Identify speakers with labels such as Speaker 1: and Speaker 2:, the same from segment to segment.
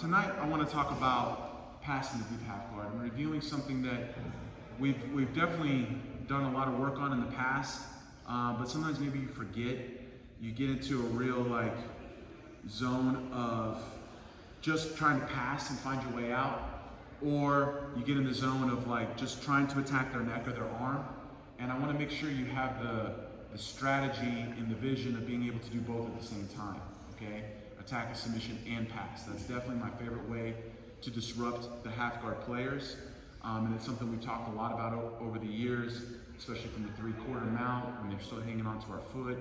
Speaker 1: Tonight I want to talk about passing the deep half guard. I'm reviewing something that we've definitely done a lot of work on in the past, but sometimes maybe you forget. You get into a real zone of just trying to pass and find your way out, or you get in the zone of just trying to attack their neck or their arm. And I want to make sure you have the strategy and the vision of being able to do both at the same time. Okay, attack a submission and pass. That's definitely my favorite way to disrupt the half guard players. And it's something we've talked a lot about over the years, especially from the 3/4 mount when they're still hanging onto our foot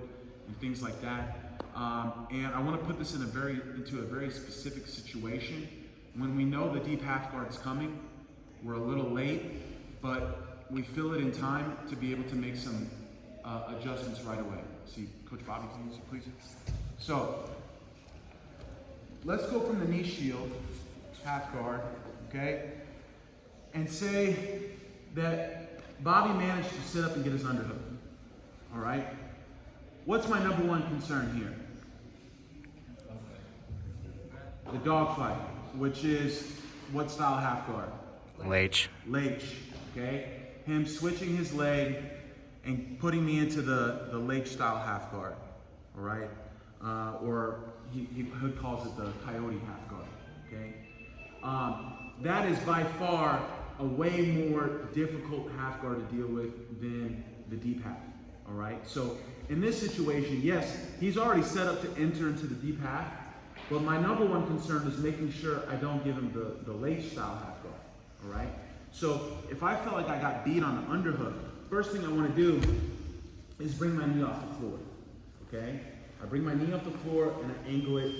Speaker 1: and things like that. And I want to put this into a very specific situation. When we know the deep half guard's coming, we're a little late, but we feel it in time to be able to make some adjustments right away. See, Coach Bobby, can you use it, please? So, let's go from the knee shield, half guard, okay? And say that Bobby managed to sit up and get his underhook, all right? What's my number one concern here? The dog fight, which is what style half guard?
Speaker 2: Lage.
Speaker 1: Lage, okay? Him switching his leg and putting me into the lage style half guard, all right? Or Hood calls it the coyote half guard, okay? That is by far a way more difficult half guard to deal with than the deep half, all right? So in this situation, yes, he's already set up to enter into the deep half, but my number one concern is making sure I don't give him the lage style half guard, all right? So if I felt like I got beat on the underhook, first thing I want to do is bring my knee off the floor, okay? I bring my knee off the floor and I angle it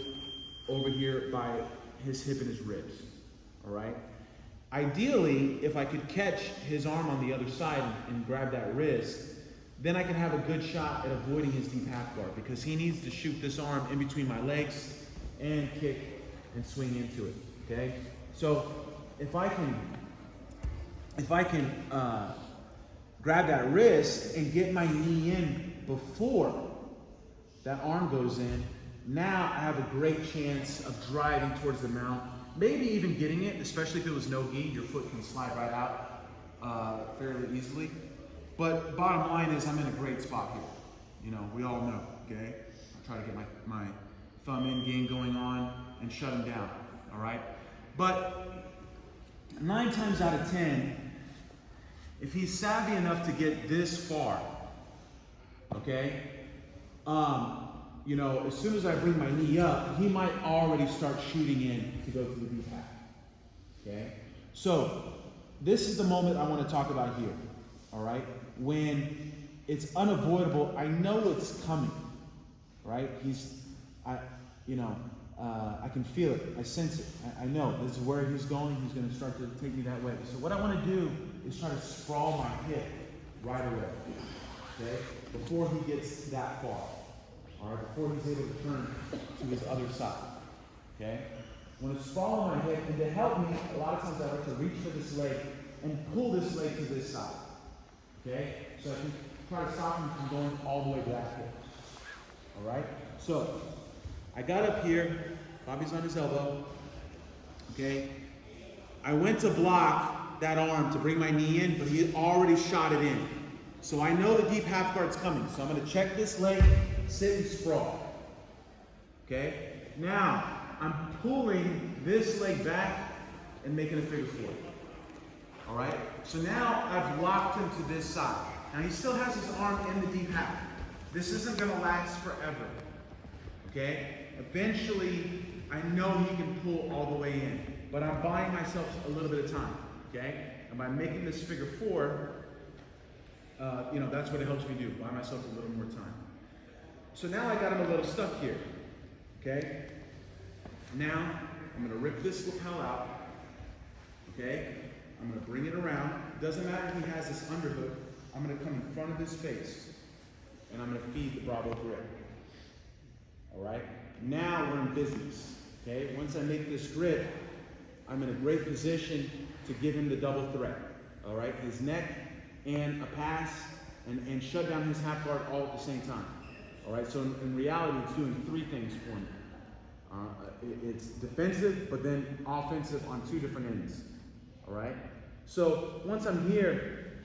Speaker 1: over here by his hip and his ribs, all right? Ideally, if I could catch his arm on the other side and grab that wrist, then I can have a good shot at avoiding his deep half guard because he needs to shoot this arm in between my legs and kick and swing into it, okay? So if I can grab that wrist and get my knee in before that arm goes in, now I have a great chance of driving towards the mount, maybe even getting it, especially if it was no gi, your foot can slide right out fairly easily. But bottom line is I'm in a great spot here. You know, we all know, okay? I try to get my thumb in game going on and shut him down, all right? But 9 times out of 10, if he's savvy enough to get this far, okay? You know, as soon as I bring my knee up, he might already start shooting in to go to the deep half, okay? So this is the moment I want to talk about here, all right? When it's unavoidable, I know it's coming, right? I can feel it, I sense it, I know this is where he's going, he's going to start to take me that way. So what I want to do is try to sprawl my hip right away, okay? Before he gets that far. All right, before he's able to turn to his other side, okay? I want to sprawl on my hip, and to help me, a lot of times I like to reach for this leg and pull this leg to this side, okay? So I can try to stop him from going all the way back here, all right? So I got up here, Bobby's on his elbow, okay? I went to block that arm to bring my knee in, but he had already shot it in. So I know the deep half guard's coming, so I'm going to check this leg, sit and sprawl. Okay? Now, I'm pulling this leg back and making a figure 4. All right? So now I've locked him to this side. Now he still has his arm in the deep half. This isn't going to last forever. Okay? Eventually, I know he can pull all the way in, but I'm buying myself a little bit of time. Okay? And by making this figure 4, that's what it helps me do, buy myself a little more time. So now I got him a little stuck here, okay? Now, I'm gonna rip this lapel out, okay? I'm gonna bring it around. Doesn't matter if he has this underhook. I'm gonna come in front of his face, and I'm gonna feed the Bravo grip, all right? Now we're in business, okay? Once I make this grip, I'm in a great position to give him the double threat, all right? His neck and a pass, and shut down his half guard all at the same time. All right, so in reality, it's doing 3 things for me. It's defensive, but then offensive on two different ends. All right? So once I'm here,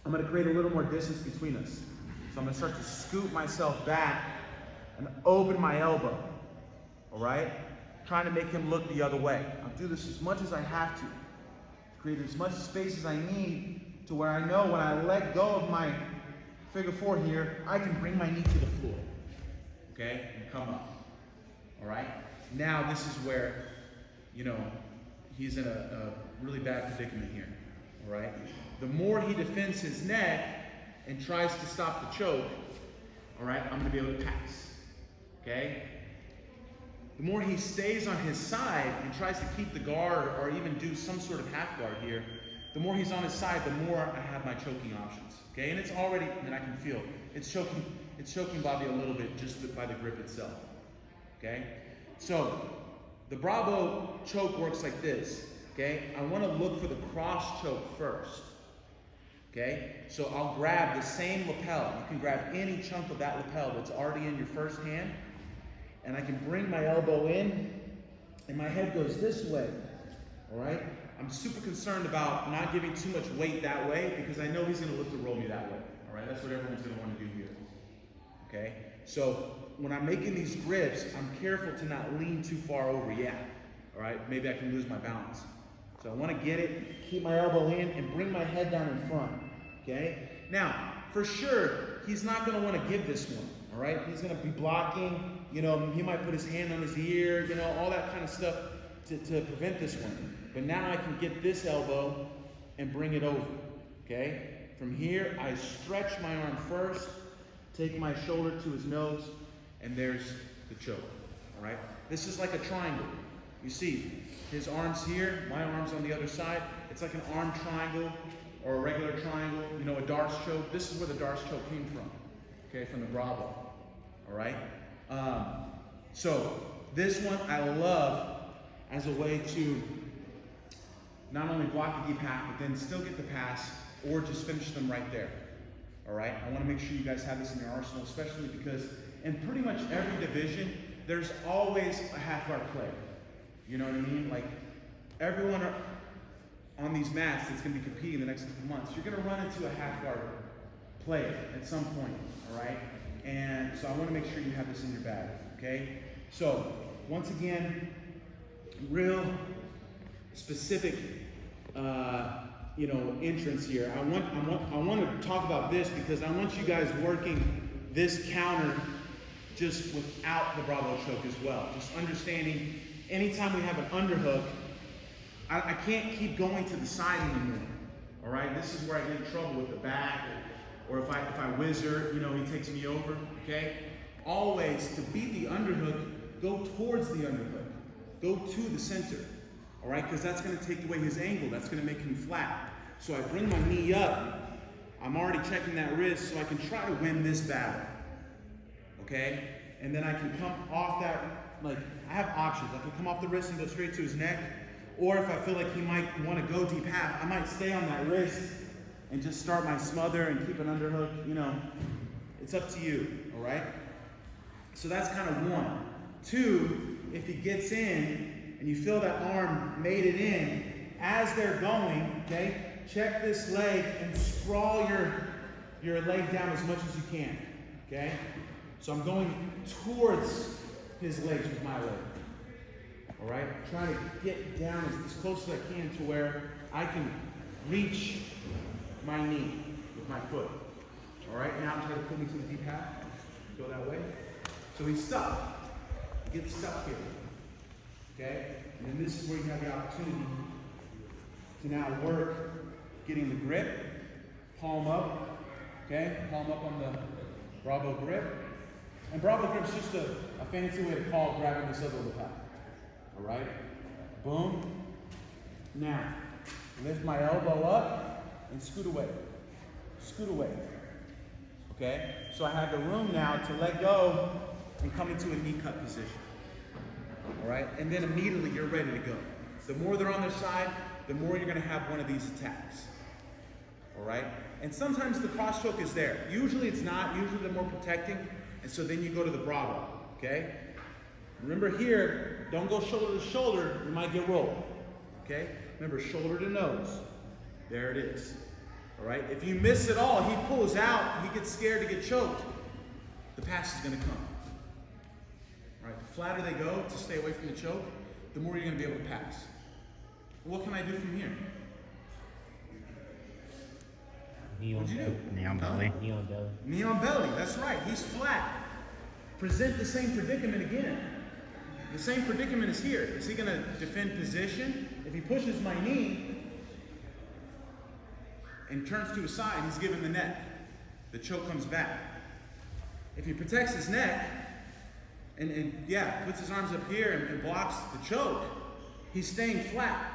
Speaker 1: I'm going to create a little more distance between us. So I'm going to start to scoot myself back and open my elbow. All right? Trying to make him look the other way. I'll do this as much as I have to create as much space as I need to where I know when I let go of my figure four here, I can bring my knee to the floor. Okay? And come up. All right? Now this is where, he's in a really bad predicament here. All right? The more he defends his neck and tries to stop the choke, all right, I'm going to be able to pass. Okay? The more he stays on his side and tries to keep the guard or even do some sort of half guard here, the more he's on his side, the more I have my choking options. Okay? And it's already, and I can feel, it's choking Bobby a little bit just by the grip itself. Okay? So, the Bravo choke works like this. Okay? I want to look for the cross choke first. Okay? So I'll grab the same lapel. You can grab any chunk of that lapel that's already in your first hand. And I can bring my elbow in, and my head goes this way. All right? I'm super concerned about not giving too much weight that way because I know he's going to look to roll me that way. All right? That's what everyone's going to want to do here. Okay? So when I'm making these grips, I'm careful to not lean too far over yet. All right? Maybe I can lose my balance. So I want to get it, keep my elbow in, and bring my head down in front. Okay? Now, for sure, he's not going to want to give this one. All right? He's going to be blocking. He might put his hand on his ear, all that kind of stuff to prevent this one. But now I can get this elbow and bring it over. Okay? From here, I stretch my arm first, take my shoulder to his nose, and there's the choke. All right? This is like a triangle. You see, his arm's here, my arm's on the other side. It's like an arm triangle or a regular triangle, a Darce choke. This is where the Darce choke came from, okay, from the Bravo. All right? So this one I love as a way to not only block the deep half, but then still get the pass or just finish them right there. All right? I want to make sure you guys have this in your arsenal, especially because in pretty much every division, there's always a half guard play. You know what I mean? Like everyone on these mats that's going to be competing the next couple months, you're going to run into a half guard play at some point. All right? And so I want to make sure you have this in your bag, okay? So, once again, real specific, entrance here. I want to talk about this because I want you guys working this counter just without the Bravo choke as well. Just understanding, anytime we have an underhook, I can't keep going to the side anymore, all right? This is where I get in trouble with the back. Or if I whizzer, he takes me over, okay? Always, to beat the underhook, go towards the underhook. Go to the center, all right? Because that's going to take away his angle. That's going to make him flat. So I bring my knee up. I'm already checking that wrist so I can try to win this battle, okay? And then I can come off that, I have options. I can come off the wrist and go straight to his neck. Or if I feel like he might want to go deep half, I might stay on that wrist and just start my smother and keep an underhook, it's up to you, all right? So that's kind of one. Two, if he gets in and you feel that arm made it in, as they're going, okay, check this leg and sprawl your leg down as much as you can, okay? So I'm going towards his legs with my leg, all right? Trying to get down as close as I can to where I can reach my knee with my foot. All right, now try to pull me to the deep half. Go that way. So he's stuck. He gets stuck here. Okay? And then this is where you have the opportunity to now work getting the grip. Palm up. Okay? Palm up on the Bravo grip. And Bravo grip's just a fancy way to call grabbing this other lapel. All right? Boom. Now, lift my elbow up and scoot away. Scoot away. Okay? So I have the room now to let go and come into a knee cut position. All right? And then immediately you're ready to go. The more they're on their side, the more you're going to have one of these attacks. All right? And sometimes the cross choke is there. Usually it's not. Usually they're more protecting. And so then you go to the Bravo. Okay? Remember here, don't go shoulder to shoulder, you might get rolled. Okay? Remember, shoulder to nose. There it is. All right? If you miss it all, he pulls out, he gets scared to get choked, the pass is going to come. All right? The flatter they go to stay away from the choke, the more you're going to be able to pass. What can I do from here? What'd you do?
Speaker 2: Knee on belly.
Speaker 3: Knee on belly.
Speaker 1: Knee on belly, that's right. He's flat. Present the same predicament again. The same predicament is here. Is he going to defend position? If he pushes my knee and turns to his side, he's given the neck. The choke comes back. If he protects his neck and puts his arms up here and blocks the choke, he's staying flat.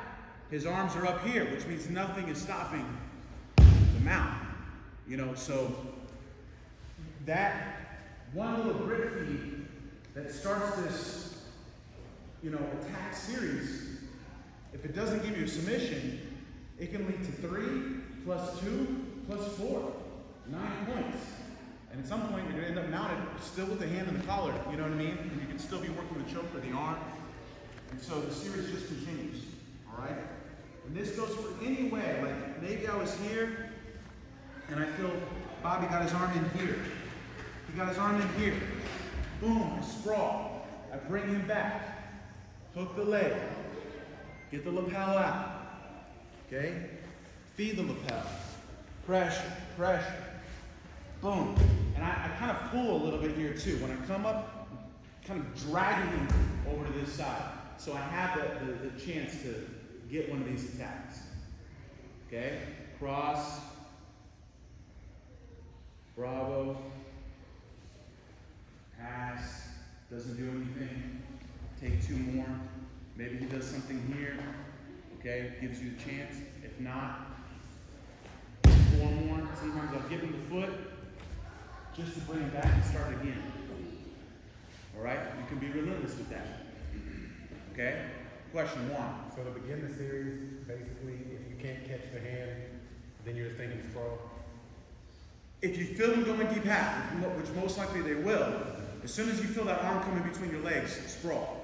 Speaker 1: His arms are up here, which means nothing is stopping the mount. You know, so that one little grip feed that starts this, you know, attack series, if it doesn't give you a submission, it can lead to 3 + 2 + 4, 9 points. And at some point, you're going to end up mounted still with the hand in the collar, you know what I mean? And you can still be working the choke or the arm. And so the series just continues, all right? And this goes for any way. Like maybe I was here, and I feel Bobby got his arm in here. He got his arm in here. Boom, I sprawl. I bring him back. Hook the leg. Get the lapel out. Okay? Feed the lapel. Pressure, pressure. Boom. And I kind of pull a little bit here too. When I come up, kind of dragging him over to this side. So I have the chance to get one of these attacks. Okay? Cross. Bravo. Pass. Doesn't do anything. Take 2 more. Maybe he does something here. Okay? Gives you a chance. If not, 4 more. Sometimes I'll give him the foot just to bring him back and start again. Alright? You can be relentless with that. Okay? Question 1.
Speaker 4: So to begin the series, basically, if you can't catch the hand, then you're just thinking sprawl.
Speaker 1: If you feel them going deep half, which most likely they will, as soon as you feel that arm coming between your legs, sprawl.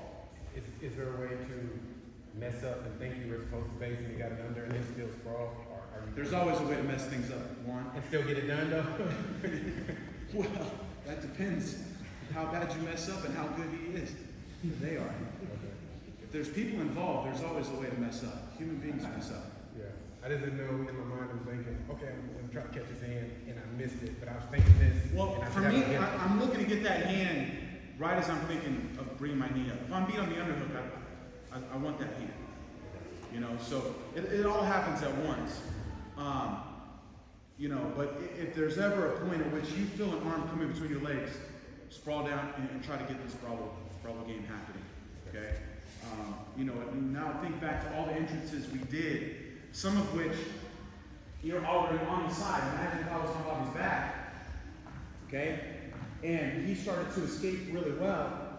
Speaker 4: Is there a way to mess up and think you were supposed to base and you got it under and then still sprawl? Or are you
Speaker 1: There's always a way to mess things up. 1.
Speaker 4: and still get it done though?
Speaker 1: Well, that depends how bad you mess up and how good he is. They are. If there's people involved, there's always a way to mess up. Human beings mess up.
Speaker 4: Yeah. I just didn't know in my mind I'm thinking, okay, I'm gonna try to catch his hand and I missed it, but I was thinking this.
Speaker 1: Well,
Speaker 4: and I
Speaker 1: for
Speaker 4: forgot
Speaker 1: me,
Speaker 4: to get it.
Speaker 1: I'm looking to get that hand right as I'm thinking of bringing my knee up. If I'm beat on the underhook, I want that hand. You know, so it all happens at once. You know, but if there's ever a point at which you feel an arm coming between your legs, sprawl down and try to get this bravo game happening. Okay? You know, now think back to all the entrances we did, some of which you're already on the side. Imagine if I was on Bobby's back, okay? And he started to escape really well,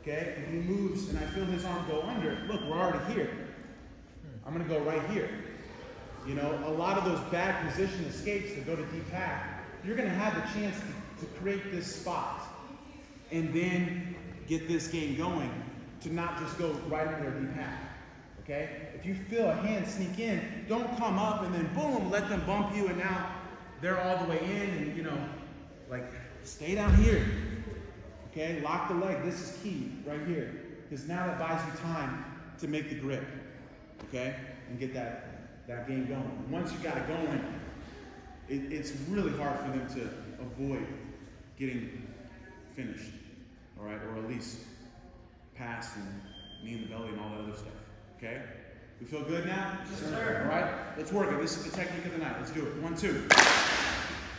Speaker 1: okay? And he moves, and I feel his arm go under. Look, we're already here. I'm gonna go right here. You know, a lot of those bad position escapes that go to deep half, you're gonna have the chance to create this spot and then get this game going to not just go right into their deep half, okay? If you feel a hand sneak in, don't come up and then boom, let them bump you and now they're all the way in and, you know, like, stay down here, okay? Lock the leg, this is key right here, because now that buys you time to make the grip, okay? And get that game going. Once you got it going, it's really hard for them to avoid getting finished, all right? Or at least pass and knee in the belly and all that other stuff, okay? We feel good now?
Speaker 3: Yes, sir.
Speaker 1: All right, let's work it. This is the technique of the night. Let's do it. 1, 2.